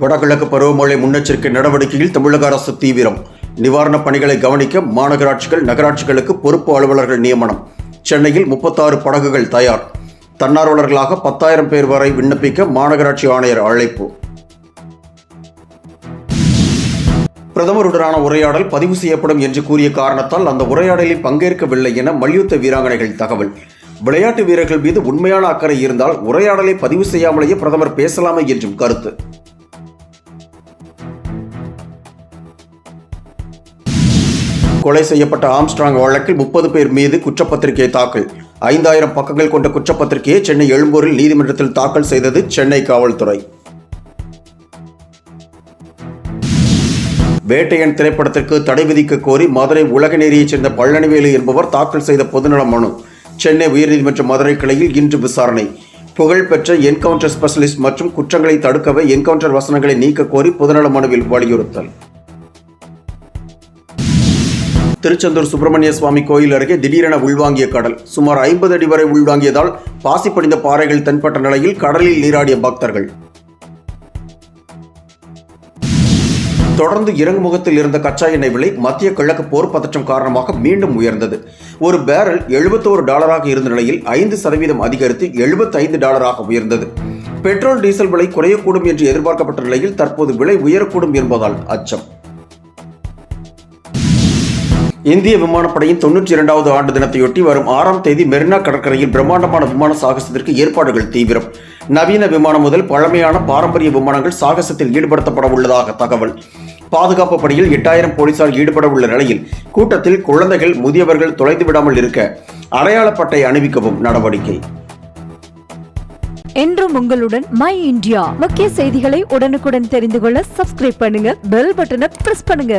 வடகிழக்கு பருவமழை முன்னெச்சரிக்கை நடவடிக்கையில் தமிழக அரசு தீவிரம். நிவாரணப் பணிகளை கவனிக்க மாநகராட்சிகள், நகராட்சிகளுக்கு பொறுப்பு அலுவலர்கள் நியமனம். சென்னையில் 36 படகுகள் தயார். தன்னார்வலர்களாக 10,000 பேர் வரை விண்ணப்பிக்க மாநகராட்சி ஆணையர் அழைப்பு. பிரதமருடனான உரையாடல் பதிவு செய்யப்படும் என்று கூறிய காரணத்தால் அந்த உரையாடலில் பங்கேற்கவில்லை என மல்யுத்த வீராங்கனைகள் தகவல். விளையாட்டு வீரர்கள் மீது உண்மையான அக்கறை இருந்தால் உரையாடலை பதிவு செய்யாமலேயே பிரதமர் பேசலாமே என்றும் கருத்து. கொலை செய்யப்பட்ட ஆம்ஸ்ட்ராங் வழக்கில் 30 பேர் மீது குற்றப்பத்திரிகை தாக்கல். 5000 பக்கங்கள் கொண்ட குற்றப்பத்திரிகையை சென்னை எழும்பூரில் நீதிமன்றத்தில் தாக்கல் செய்தது சென்னை காவல்துறை. வேட்டையன் திரைப்படத்திற்கு தடை விதிக்க கோரி மதுரை உலகநேரியைச் சேர்ந்த பழனிவேலு என்பவர் தாக்கல் செய்த பொதுநல மனு சென்னை உயர்நீதிமன்ற மதுரை கிளையில் இன்று விசாரணை. புகழ்பெற்ற என்கவுண்டர் ஸ்பெஷலிஸ்ட் மற்றும் குற்றங்களை தடுக்கவே என்கவுண்டர் வசனங்களை நீக்க கோரி பொதுநல மனுவில் வலியுறுத்தல். திருச்செந்தூர் சுப்பிரமணிய சுவாமி கோயில் அருகே திடீரென உள்வாங்கிய கடல். சுமார் 50 அடி வரை உள்வாங்கியதால் பாசி படிந்த பாறைகள் தென்பட்ட நிலையில் கடலில் நீராடிய பக்தர்கள். தொடர்ந்து இறங்குமுகத்தில் இருந்த கச்சா எண்ணெய் விலை மத்திய கிழக்கு போர் பதற்றம் காரணமாக மீண்டும் உயர்ந்தது. ஒரு பேரல் $71 இருந்த நிலையில் 5% அதிகரித்து $75 உயர்ந்தது. பெட்ரோல், டீசல் விலை குறையக்கூடும் என்று எதிர்பார்க்கப்பட்ட நிலையில் தற்போது விலை உயரக்கூடும் என்பதால் அச்சம். இந்திய விமானப்படையின் 92வது ஆண்டு தினத்தையொட்டி வரும் 6ஆம் தேதி மெரினா கடற்கரையில் பிரம்மாண்டமான விமான சாகசத்திற்கு ஏற்பாடுகள் தீவிரம். நவீன விமானம் முதல் பழமையான பாரம்பரிய விமானங்கள் சாகசத்தில் ஈடுபடுத்தப்பட உள்ளதாக தகவல். பாதுகாப்பு பணியில் 8000 போலீசார் ஈடுபட உள்ள நிலையில் கூட்டத்தில் குழந்தைகள், முதியவர்கள் தொலைந்து விடாமல் இருக்க அடையாளப்பட்டை அணிவிக்கவும் நடவடிக்கை. என்றும் உங்களுடன் மை இந்தியா. முக்கிய செய்திகளை உடனுக்குடன் தெரிந்து கொள்ள சப்ஸ்கிரைப் பண்ணுங்க, பெல் பட்டனை பிரஸ் பண்ணுங்க.